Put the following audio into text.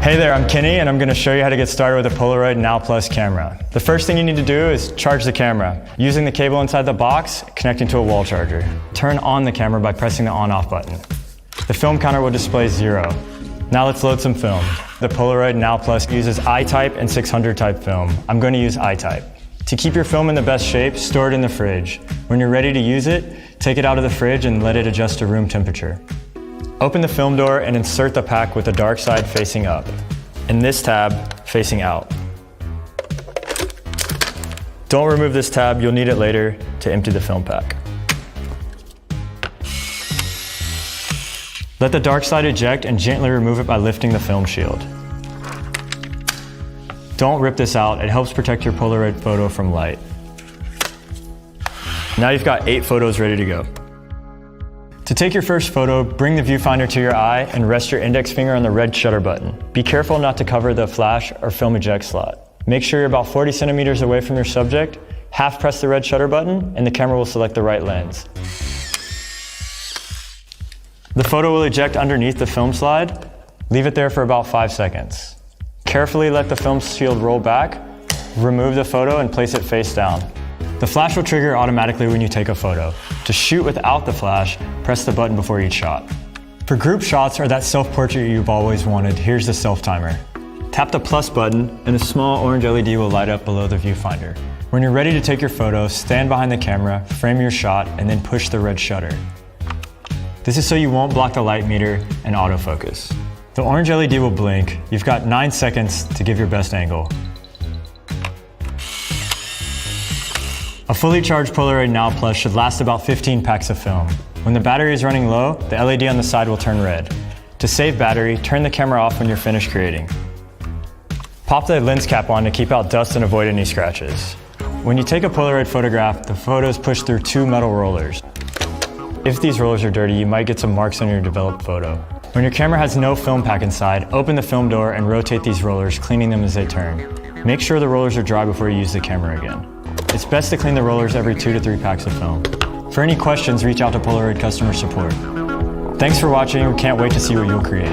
Hey there, I'm Kenny, and I'm going to show you how to get started with a Polaroid Now Plus camera. The first thing you need to do is charge the camera. Using the cable inside the box, connecting to a wall charger. Turn on the camera by pressing the on-off button. The film counter will display 0. Now let's load some film. The Polaroid Now Plus uses I-type and 600 type film. I'm going to use I-type. To keep your film in the best shape, store it in the fridge. When you're ready to use it, take it out of the fridge and let it adjust to room temperature. Open the film door and insert the pack with the dark side facing up, and this tab facing out. Don't remove this tab, you'll need it later to empty the film pack. Let the dark side eject and gently remove it by lifting the film shield. Don't rip this out, it helps protect your Polaroid photo from light. Now you've got 8 photos ready to go. To take your first photo, bring the viewfinder to your eye and rest your index finger on the red shutter button. Be careful not to cover the flash or film eject slot. Make sure you're about 40 centimeters away from your subject, half press the red shutter button, and the camera will select the right lens. The photo will eject underneath the film slide. Leave it there for about 5 seconds. Carefully let the film shield roll back, remove the photo and place it face down. The flash will trigger automatically when you take a photo. To shoot without the flash, press the button before each shot. For group shots or that self-portrait you've always wanted, here's the self-timer. Tap the plus button and a small orange LED will light up below the viewfinder. When you're ready to take your photo, stand behind the camera, frame your shot, and then push the red shutter. This is so you won't block the light meter and autofocus. The orange LED will blink. You've got 9 seconds to give your best angle. A fully charged Polaroid Now Plus should last about 15 packs of film. When the battery is running low, the LED on the side will turn red. To save battery, turn the camera off when you're finished creating. Pop the lens cap on to keep out dust and avoid any scratches. When you take a Polaroid photograph, the photo is pushed through 2 metal rollers. If these rollers are dirty, you might get some marks on your developed photo. When your camera has no film pack inside, open the film door and rotate these rollers, cleaning them as they turn. Make sure the rollers are dry before you use the camera again. It's best to clean the rollers every 2 to 3 packs of film. For any questions, reach out to Polaroid customer support. Thanks for watching, we can't wait to see what you'll create.